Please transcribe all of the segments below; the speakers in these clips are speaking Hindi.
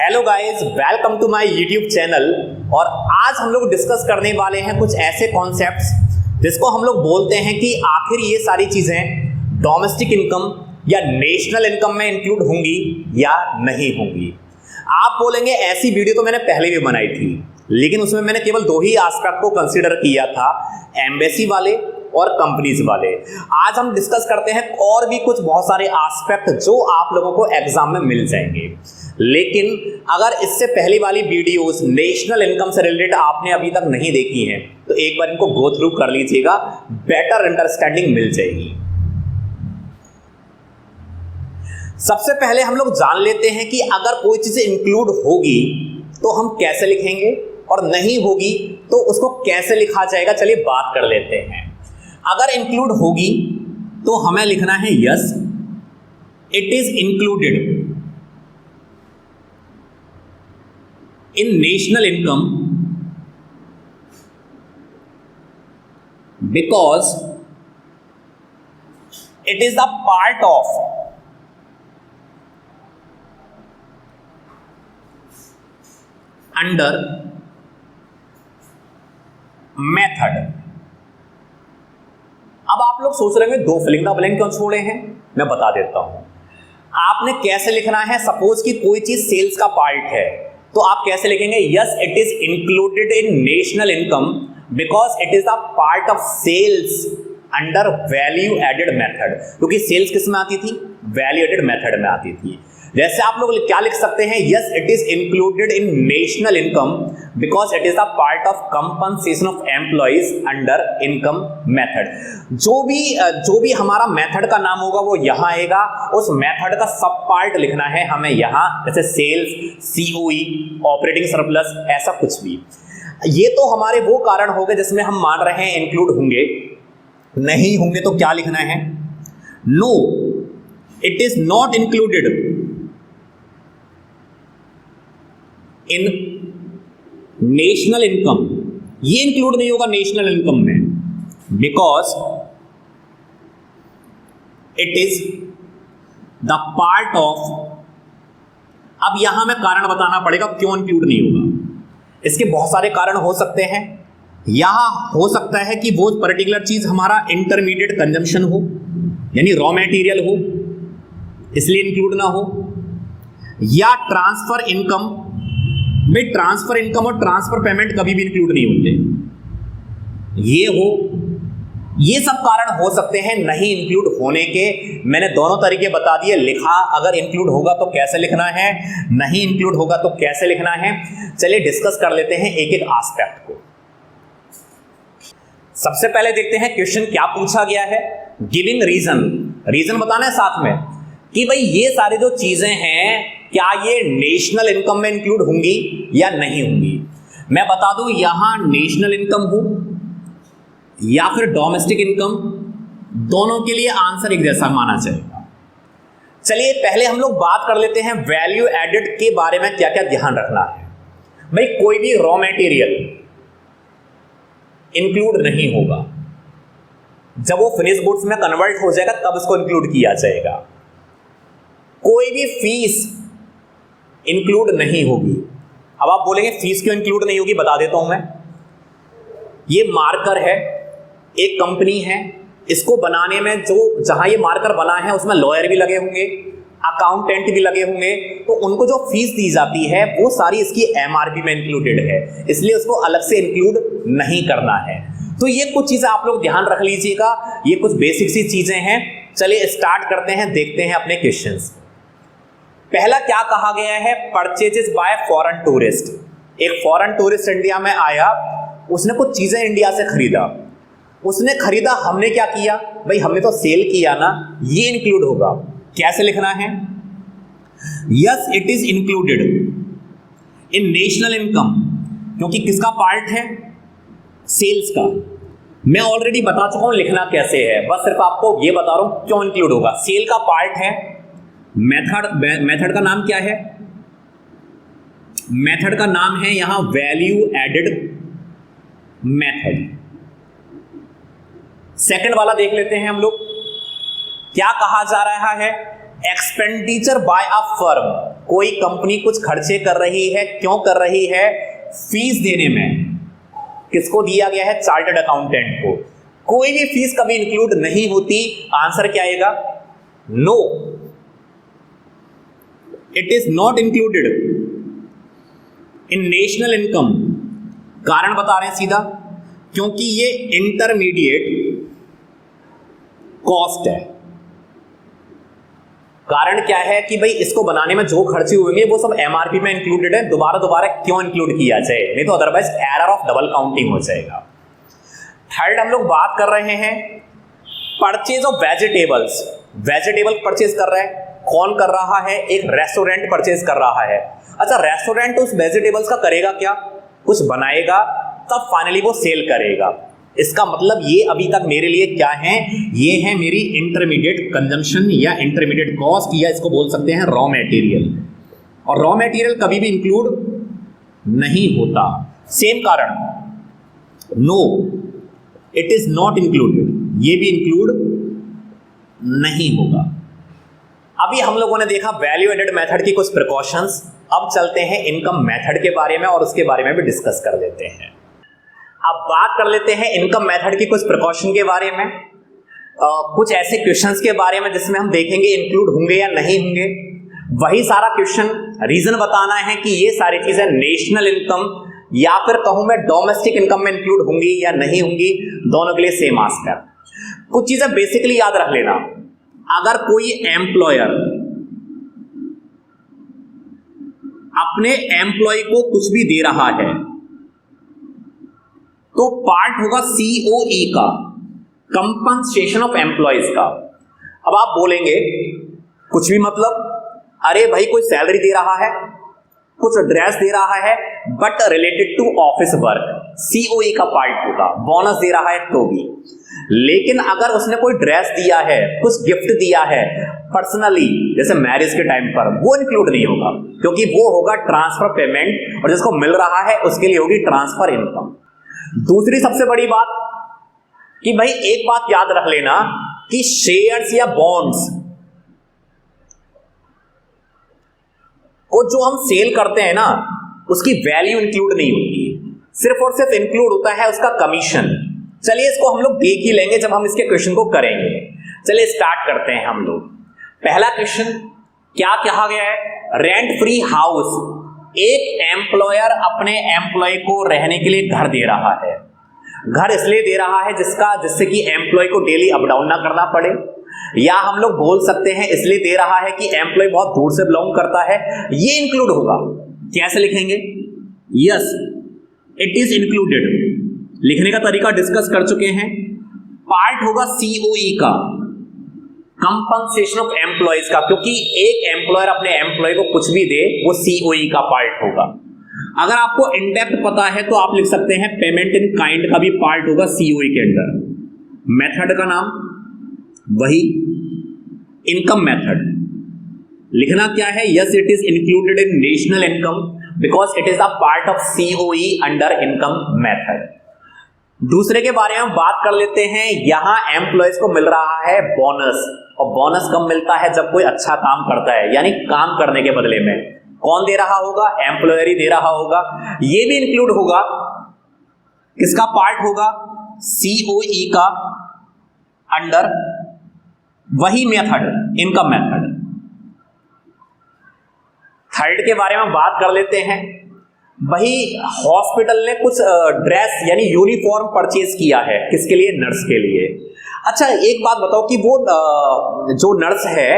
Hello guys, welcome to my YouTube channel. और आज हम लोग डिस्कस करने वाले हैं कुछ ऐसे कॉन्सेप्ट्स जिसको हम लोग बोलते हैं कि आखिर ये सारी चीजें डोमेस्टिक इनकम या नेशनल इनकम में इंक्लूड होंगी या नहीं होंगी। आप बोलेंगे ऐसी वीडियो तो मैंने पहले भी बनाई थी, लेकिन उसमें मैंने केवल दो ही एस्पेक्ट को कंसीडर किया था, एम्बेसी वाले और कंपनीज वाले। आज हम डिस्कस करते हैं और भी कुछ बहुत सारे एस्पेक्ट जो आप लोगों को एग्जाम में मिल जाएंगे। लेकिन अगर इससे पहली वाली वीडियोस नेशनल इनकम से रिलेटेड आपने अभी तक नहीं देखी हैं तो एक बार इनको गो थ्रू कर लीजिएगा, बेटर अंडरस्टैंडिंग मिल जाएगी। सबसे पहले हम लोग जान लेते हैं कि अगर कोई चीज इंक्लूड होगी तो हम कैसे लिखेंगे और नहीं होगी तो उसको कैसे लिखा जाएगा। चलिए बात कर लेते हैं। अगर इंक्लूड होगी तो हमें लिखना है yes it is included in national income because it is the part of under method। अब आप लोग सोच रहे हैं दो फिलिंग द ब्लैंक क्यों छोड़े हैं, मैं बता देता हूं। आपने कैसे लिखना है, सपोज कि कोई चीज सेल्स का पार्ट है तो आप कैसे लिखेंगे, yes it is included in national income because it is the part of sales under value added method. क्योंकि सेल्स किस में आती थी, वैल्यू एडेड मेथड में आती थी। जैसे आप लोग क्या लिख सकते हैं, yes it is included in national income because it is the part of compensation of employees under income method. जो भी हमारा मेथड का नाम होगा वो यहां आएगा, उस मेथड का सब पार्ट लिखना है हमें यहां, जैसे सेल्स, सीओई, ऑपरेटिंग सरप्लस, ऐसा कुछ भी। ये तो हमारे वो कारण हो गए जिसमें हम मान रहे हैं इंक्लूड होंगे। नहीं होंगे तो क्या लिखना है, no it is not included in national income. ये इंक्लूड नहीं होगा नेशनल इनकम में because it is the part of. अब यहां में कारण बताना पड़ेगा क्यों इंक्लूड नहीं होगा। इसके बहुत सारे कारण हो सकते हैं। यहां हो सकता है कि वो पर्टिकुलर चीज हमारा इंटरमीडिएट कंजम्पशन हो, यानी रॉ मटेरियल हो, इसलिए इंक्लूड ना हो। या ट्रांसफर इनकम में, ट्रांसफर इनकम और ट्रांसफर पेमेंट कभी भी इंक्लूड नहीं होते, ये हो। ये सब कारण हो सकते हैं नहीं इंक्लूड होने के। मैंने दोनों तरीके बता दिए, लिखा अगर इंक्लूड होगा तो कैसे लिखना है, नहीं इंक्लूड होगा तो कैसे लिखना है। चलिए डिस्कस कर लेते हैं एक एक एस्पेक्ट को। सबसे पहले देखते हैं क्वेश्चन क्या पूछा गया है। गिविंग रीजन बताना है साथ में कि भाई ये सारी जो चीजें हैं क्या ये नेशनल इनकम में इंक्लूड होंगी या नहीं होंगी। मैं बता दूं यहां नेशनल इनकम हो या फिर डोमेस्टिक इनकम, दोनों के लिए आंसर एक जैसा माना जाएगा। चलिए पहले हम लोग बात कर लेते हैं वैल्यू एडेड के बारे में, क्या क्या ध्यान रखना है। भाई कोई भी रॉ मटेरियल इंक्लूड नहीं होगा, जब वो फिनिश गुड्स में कन्वर्ट हो जाएगा तब उसको इंक्लूड किया जाएगा। कोई भी फीस इंक्लूड नहीं होगी। अब आप बोलेंगे फीस क्यों इंक्लूड नहीं होगी, बता देता हूं मैं। ये मार्कर है, एक कंपनी है, इसको बनाने में जो जहां ये मार्कर बना है उसमें लॉयर भी लगे होंगे, अकाउंटेंट भी लगे होंगे, तो उनको जो फीस दी जाती है वो सारी इसकी एमआरपी में इंक्लूडेड है, इसलिए उसको अलग से इंक्लूड नहीं करना है। तो ये कुछ चीजें आप लोग ध्यान रख लीजिएगा, ये कुछ बेसिक सी चीजें हैं। चलिए स्टार्ट करते हैं, देखते हैं अपने क्वेश्चंस। पहला क्या कहा गया है, परचेजेस बाय फॉरेन टूरिस्ट। एक फॉरेन टूरिस्ट इंडिया में आया, उसने कुछ चीजें इंडिया से खरीदा, उसने खरीदा, हमने क्या किया, भाई हमने तो सेल किया ना, ये इंक्लूड होगा। कैसे लिखना है, yes it is included in national income, क्योंकि किसका पार्ट है, सेल्स का। मैं ऑलरेडी बता चुका हूं लिखना कैसे है, बस सिर्फ आपको ये बता रहा हूं क्यों इंक्लूड होगा। सेल का पार्ट है। मेथड का नाम क्या है, मेथड का नाम है यहां वैल्यू एडेड मेथड। सेकंड वाला देख लेते हैं हम लोग, क्या कहा जा रहा है, एक्सपेंडिचर बाय अ फर्म, कोई कंपनी कुछ खर्चे कर रही है, क्यों कर रही है? फीस देने में। किसको दिया गया है? चार्टर्ड अकाउंटेंट को। कोई भी फीस कभी इंक्लूड नहीं होती। आंसर क्या आएगा? No, it is not included in national income. कारण बता रहे हैं सीधा, क्योंकि ये इंटरमीडिएट कॉस्ट है। कारण क्या है कि भाई इसको बनाने में जो खर्चे हुए वो सब एमआरपी में इंक्लूडेड है। दोबारा क्यों इंक्लूड किया जाए? नहीं तो otherwise error of double counting हो जाएगा। थर्ड हम लोग बात कर रहे हैं purchase of vegetables. Vegetable purchase कर रहा है, कौन कर रहा है? एक रेस्टोरेंट परचेज कर रहा है। अच्छा, रेस्टोरेंट उस वेजिटेबल्स का करेगा क्या? कुछ बनाएगा, तब फाइनली वो सेल करेगा। इसका मतलब ये अभी तक मेरे लिए क्या है? ये है मेरी इंटरमीडिएट कंजम्पशन या इंटरमीडिएट कॉस्ट, या इसको बोल सकते हैं रॉ मटेरियल। और रॉ मटेरियल कभी भी इंक्लूड नहीं होता। सेम कारण, no, it is not included, ये भी इंक्लूड नहीं होगा। अभी हम लोगों ने देखा वैल्यू एडेड मेथड की कुछ प्रिकॉशंस। अब चलते हैं इनकम मेथड के बारे में और उसके बारे में भी डिस्कस कर लेते हैं। अब बात कर लेते हैं इनकम मेथड की कुछ प्रिकॉशन के बारे में, कुछ ऐसे क्वेश्चंस के बारे में जिसमें हम देखेंगे इंक्लूड होंगे या नहीं होंगे। वही सारा क्वेश्चन रीजन बताना है कि ये सारी चीजें नेशनल इनकम या फिर कहूं मैं डोमेस्टिक इनकम में इंक्लूड होंगी या नहीं होंगी। दोनों के लिए सेम आंसर। कुछ चीजें बेसिकली याद रख लेना। अगर कोई एम्प्लॉयर अपने एम्प्लॉय को कुछ भी दे रहा है तो पार्ट होगा सीओई का, कंपनसेशन ऑफ एम्प्लॉयज का। अब आप बोलेंगे कुछ भी मतलब, अरे भाई कोई सैलरी दे रहा है, कुछ ड्रेस दे रहा है but related to office work, COE का पार्ट होगा। बोनस दे रहा है तो भी। लेकिन अगर उसने कोई ड्रेस दिया है, कुछ गिफ्ट दिया है पर्सनली, जैसे मैरिज के टाइम पर, वो इंक्लूड नहीं होगा, क्योंकि वो होगा ट्रांसफर पेमेंट और जिसको मिल रहा है उसके लिए होगी ट्रांसफर इनकम। दूसरी सबसे बड़ी बात कि भाई एक बात याद रख लेना कि शेयर्स या बॉन्ड्स को जो हम सेल करते हैं ना, उसकी वैल्यू इंक्लूड नहीं होती, सिर्फ और सिर्फ इंक्लूड होता है उसका कमीशन। चलिए इसको हम लोग देख ही लेंगे जब हम इसके क्वेश्चन को करेंगे। चलिए स्टार्ट करते हैं हम लोग। पहला क्वेश्चन क्या कहा गया है? Rent free house. एक एम्प्लॉयर अपने एम्प्लॉय को रहने के लिए घर दे रहा है। घर इसलिए दे रहा है जिससे कि एम्प्लॉय को डेली अप डाउन ना करना पड़े, या हम लोग बोल सकते हैं इसलिए दे रहा है कि एम्प्लॉय बहुत दूर से बिलोंग करता है। ये इंक्लूड होगा। कैसे लिखेंगे? Yes, it is included. लिखने का तरीका डिस्कस कर चुके हैं। पार्ट होगा सीओई का, कंपनसेशन ऑफ एम्प्लॉयज का, क्योंकि एक एम्प्लॉयर अपने एम्प्लॉय को कुछ भी दे वो सीओई का पार्ट होगा। अगर आपको इनडेप्थ पता है तो आप लिख सकते हैं पेमेंट इन काइंड का भी पार्ट होगा सीओई के अंदर। मेथड का नाम वही इनकम मेथड। लिखना क्या है? Yes, it is included in national income because it is a part of COE under income method. दूसरे के बारे में बात कर लेते हैं। यहां एम्प्लॉयज को मिल रहा है बोनस, और बोनस कब मिलता है? जब कोई अच्छा काम करता है, यानी काम करने के बदले में। कौन दे रहा होगा? एम्प्लॉयर ही दे रहा होगा। ये भी इंक्लूड होगा, किसका पार्ट होगा? सीओई का अंडर वही मेथड, इनकम मेथड। थर्ड के बारे में बात कर लेते हैं। वही हॉस्पिटल ने कुछ ड्रेस यानी यूनिफॉर्म परचेज किया है, किसके लिए? नर्स के लिए। अच्छा एक बात बताओ कि वो जो नर्स है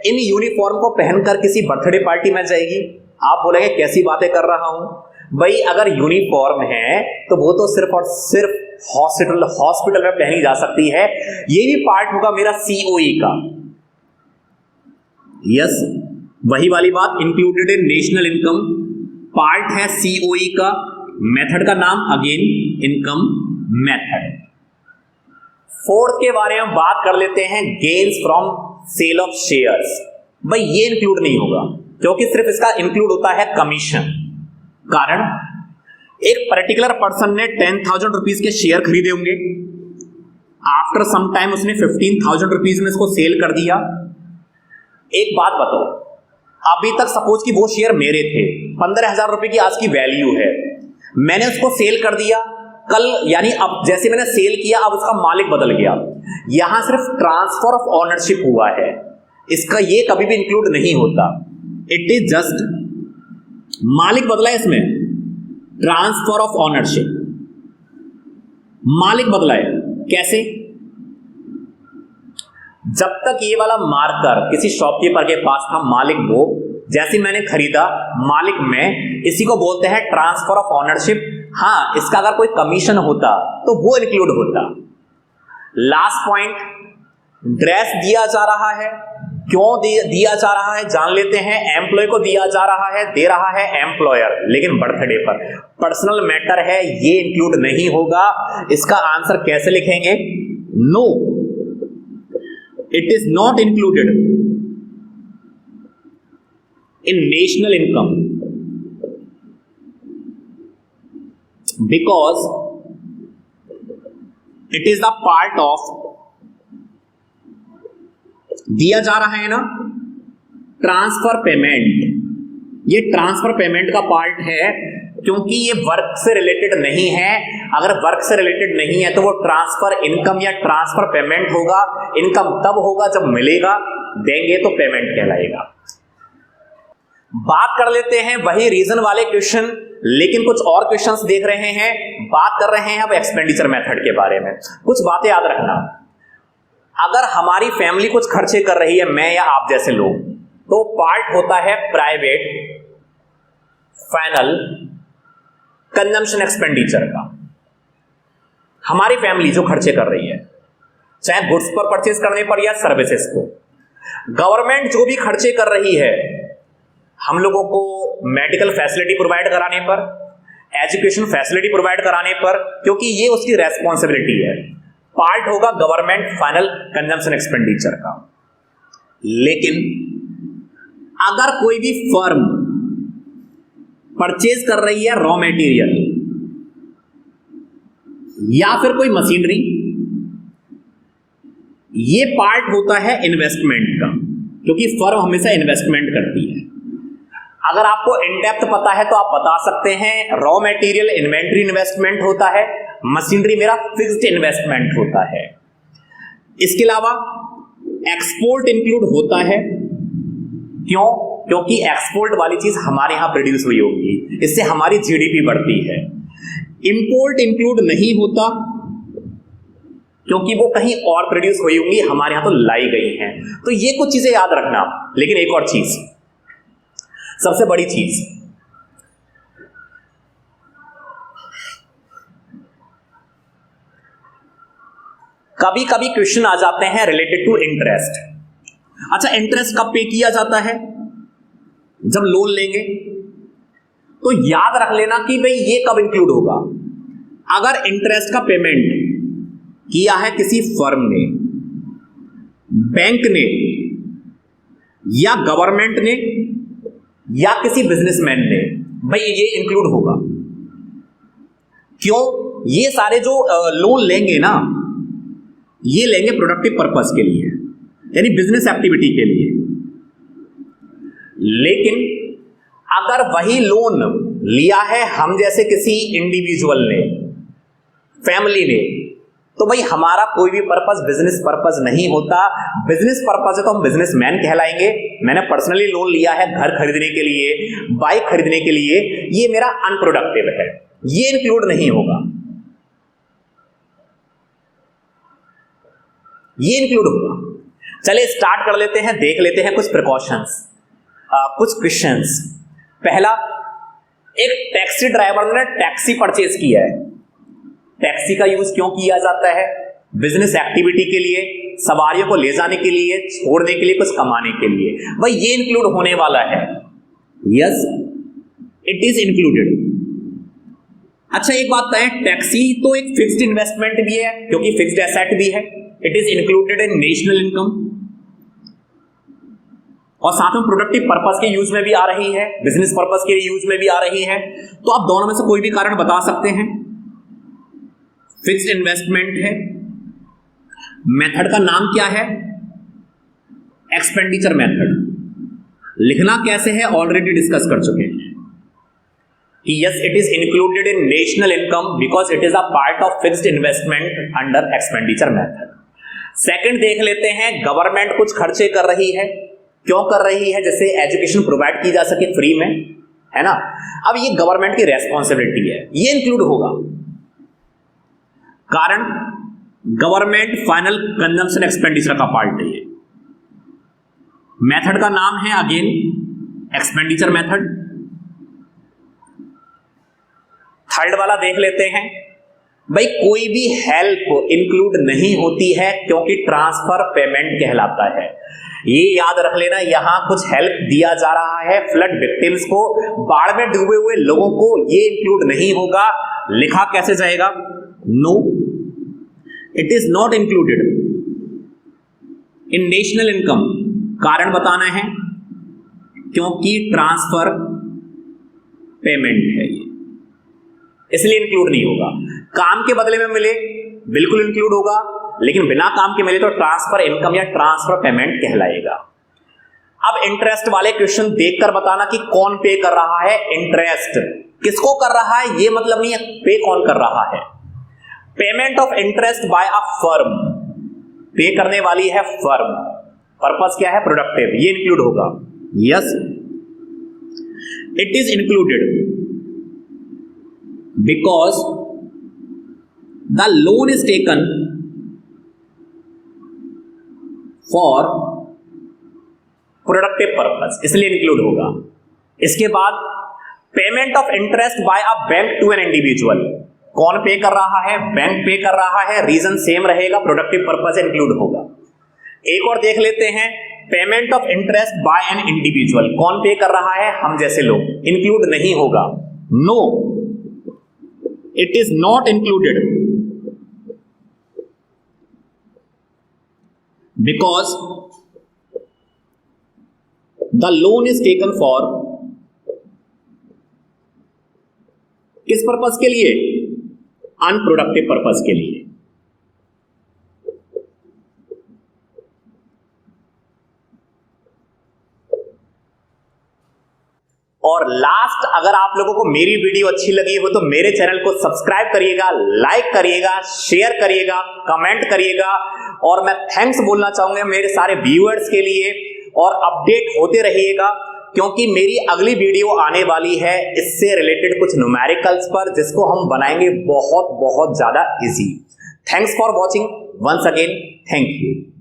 इन यूनिफॉर्म को पहनकर किसी बर्थडे पार्टी में जाएगी? आप बोलेंगे कैसी बातें कर रहा हूं। भाई अगर यूनिफॉर्म है तो वो तो सिर्फ और सिर्फ हॉस्पिटल में पहनी जा सकती है। ये भी पार्ट होगा मेरा सीओई का। यस, वही वाली बात, included in national income, part है सीओई का। मेथड का नाम अगेन इनकम मेथड। फोर्थ के बारे में बात कर लेते हैं, gains from sale of shares. भाई ये इंक्लूड नहीं होगा क्योंकि सिर्फ इसका इंक्लूड होता है कमीशन। कारण एक पर्टिकुलर पर्सन ने 10,000 रुपीज के शेयर खरीदे होंगे, आफ्टर सम टाइम उसने 15,000 रुपीज में इसको सेल कर दिया, एक बात बताओ, अभी तक सपोज कि वो शेयर मेरे थे, 15,000 रुपए की आज की वैल्यू है, मैंने उसको सेल कर दिया कल, यानी अब जैसे मैंने सेल किया अब उसका मालिक बदल गया, यहां सिर्फ ट्रांसफर ऑफ ओनरशिप हुआ है, इसका ये कभी भी इंक्लूड नहीं होता। इट इज जस्ट मालिक बदला है, इसमें ट्रांसफर ऑफ ओनरशिप, मालिक बदला है। कैसे? जब तक ये वाला मार्कर किसी शॉपकीपर के पास था, मालिक वो, जैसे मैंने खरीदा मालिक मैं, इसी को बोलते हैं ट्रांसफर ऑफ ओनरशिप। हां, इसका अगर कोई कमीशन होता तो वो इंक्लूड होता। लास्ट पॉइंट, ड्रेस दिया जा रहा है, क्यों दिया जा रहा है जान लेते हैं। एम्प्लॉय को दिया जा रहा है, दे रहा है एम्प्लॉयर, लेकिन बर्थडे पर, पर्सनल मैटर है, ये इंक्लूड नहीं होगा। इसका आंसर कैसे लिखेंगे? No, it is not included in national income because it is the part of, दिया जा रहा है ना, ट्रांसफर पेमेंट। ये ट्रांसफर पेमेंट का पार्ट है, क्योंकि ये वर्क से रिलेटेड नहीं है। अगर वर्क से रिलेटेड नहीं है तो वो ट्रांसफर इनकम या ट्रांसफर पेमेंट होगा। इनकम तब होगा जब मिलेगा, देंगे तो पेमेंट कहलाएगा। बात कर लेते हैं वही रीजन वाले क्वेश्चन, लेकिन कुछ और क्वेश्चंस देख रहे हैं। बात कर रहे हैं अब एक्सपेंडिचर मेथड के बारे में। कुछ बातें याद रखना, अगर हमारी फैमिली कुछ खर्चे कर रही है, मैं या आप जैसे लोग, तो पार्ट होता है प्राइवेट फाइनल कंजम्पशन एक्सपेंडिचर का। हमारी फैमिली जो खर्चे कर रही है, चाहे गुड्स पर परचेज करने पर या सर्विसेज को। गवर्नमेंट जो भी खर्चे कर रही है, हम लोगों को मेडिकल फैसिलिटी प्रोवाइड कराने पर, एजुकेशन फैसिलिटी प्रोवाइड कराने पर, क्योंकि ये उसकी रेस्पॉन्सिबिलिटी है, पार्ट होगा गवर्नमेंट फाइनल कंजम्पशन एक्सपेंडिचर का। लेकिन अगर कोई भी फर्म परचेज कर रही है रॉ मटेरियल या फिर कोई मशीनरी, ये पार्ट होता है इन्वेस्टमेंट का, क्योंकि फर्म हमेशा इन्वेस्टमेंट करती है। अगर आपको इन डेप्थ पता है तो आप बता सकते हैं, रॉ मटेरियल इन्वेंट्री इन्वेस्टमेंट होता है, मशीनरी मेरा फिक्स्ड इन्वेस्टमेंट होता है। इसके अलावा एक्सपोर्ट इंक्लूड होता है, क्यों? क्योंकि एक्सपोर्ट वाली चीज हमारे यहां प्रोड्यूस हुई होगी, इससे हमारी जीडीपी बढ़ती है। इंपोर्ट इंक्लूड नहीं होता, क्योंकि वो कहीं और प्रोड्यूस हुई होंगी, हमारे यहां तो लाई गई हैं। तो ये कुछ चीजें याद रखना। लेकिन एक और चीज, सबसे बड़ी चीज, कभी कभी क्वेश्चन आ जाते हैं रिलेटेड टू इंटरेस्ट। अच्छा, इंटरेस्ट कब पे किया जाता है? जब लोन लेंगे। तो याद रख लेना कि भाई ये कब इंक्लूड होगा। अगर इंटरेस्ट का पेमेंट किया है किसी फर्म ने, बैंक ने, या गवर्नमेंट ने, या किसी बिजनेसमैन ने, भाई ये इंक्लूड होगा। क्यों? ये सारे जो लोन लेंगे ना, ये लेंगे प्रोडक्टिव पर्पस के लिए, यानी बिजनेस एक्टिविटी के लिए। लेकिन अगर वही लोन लिया है हम जैसे किसी इंडिविजुअल ने, फैमिली ने, तो भाई हमारा कोई भी पर्पस बिजनेस पर्पस नहीं होता। बिजनेस पर्पस है तो हम बिजनेसमैन कहलाएंगे। मैंने पर्सनली लोन लिया है घर खरीदने के लिए, बाइक खरीदने के लिए, ये मेरा अनप्रोडक्टिव है, ये इंक्लूड नहीं होगा। ये इंक्लूड होगा। चलिए स्टार्ट कर लेते हैं, देख लेते हैं कुछ प्रिकॉशंस, कुछ क्वेश्चंस। पहला, एक टैक्सी ड्राइवर ने टैक्सी परचेज किया है। टैक्सी का यूज क्यों किया जाता है? बिजनेस एक्टिविटी के लिए, सवारियों को ले जाने के लिए, छोड़ने के लिए, कुछ कमाने के लिए। भाई ये इंक्लूड होने वाला है। Yes, it is included. अच्छा एक बात है, टैक्सी तो एक फिक्स्ड इन्वेस्टमेंट भी है, क्योंकि फिक्स्ड एसेट भी है। It is included in national income, और साथ में प्रोडक्टिव पर्पस के यूज में भी आ रही है, बिजनेस पर्पस के यूज में भी आ रही है। तो आप दोनों में से कोई भी कारण बता सकते हैं। फिक्स्ड इन्वेस्टमेंट है। मेथड का नाम क्या है? एक्सपेंडिचर मेथड लिखना कैसे है ऑलरेडी डिस्कस कर चुके हैं कि yes it is included in national income because it is a part of fixed investment under expenditure method. Second देख लेते हैं, गवर्नमेंट कुछ खर्चे कर रही है, क्यों कर रही है? जैसे एजुकेशन प्रोवाइड की जा सके फ्री में, है ना। अब ये गवर्नमेंट की रेस्पॉन्सिबिलिटी है, ये इंक्लूड होगा, कारण गवर्नमेंट फाइनल कंजम्पशन एक्सपेंडिचर का पार्ट है। मेथड का नाम है अगेन एक्सपेंडिचर मेथड। थर्ड वाला देख लेते हैं, भाई कोई भी हेल्प इंक्लूड नहीं होती है क्योंकि ट्रांसफर पेमेंट कहलाता है। ये याद रख लेना, यहां कुछ हेल्प दिया जा रहा है फ्लड विक्टिम्स को, बाढ़ में डूबे हुए लोगों को, ये इंक्लूड नहीं होगा। लिखा कैसे जाएगा? No, it is not included in national income. कारण बताना है क्योंकि ट्रांसफर पेमेंट है ये, इसलिए इंक्लूड नहीं होगा। काम के बदले में मिले बिल्कुल इंक्लूड होगा, लेकिन बिना काम के मिले तो ट्रांसफर इनकम या ट्रांसफर पेमेंट कहलाएगा। अब इंटरेस्ट वाले क्वेश्चन देखकर बताना कि कौन पे कर रहा है। इंटरेस्ट किसको कर रहा है ये मतलब नहीं है पे कौन कर रहा है। Payment of interest by a firm, पे करने वाली है फर्म, पर्पस क्या है? प्रोडक्टिव, ये इंक्लूड होगा। Yes it is included because the loan is taken for productive purpose, इसलिए इंक्लूड होगा। इसके बाद payment of interest by a bank to an individual, कौन पे कर रहा है? बैंक पे कर रहा है, रीजन सेम रहेगा, प्रोडक्टिव पर्पस इंक्लूड होगा। एक और देख लेते हैं, payment of interest bye N individual, कौन पे कर रहा है? हम जैसे लोग, इंक्लूड नहीं होगा। No, it is not included because the loan is taken for, किस पर्पस के लिए? अनप्रोडक्टिव पर्पस के लिए। और लास्ट, अगर आप लोगों को मेरी वीडियो अच्छी लगी हो तो मेरे चैनल को सब्सक्राइब करिएगा, लाइक करिएगा, शेयर करिएगा, कमेंट करिएगा। और मैं थैंक्स बोलना चाहूंगा मेरे सारे व्यूअर्स के लिए, और अपडेट होते रहिएगा क्योंकि मेरी अगली वीडियो आने वाली है इससे रिलेटेड कुछ न्यूमेरिकल्स पर, जिसको हम बनाएंगे बहुत बहुत ज्यादा easy. Thanks for watching once again, thank you.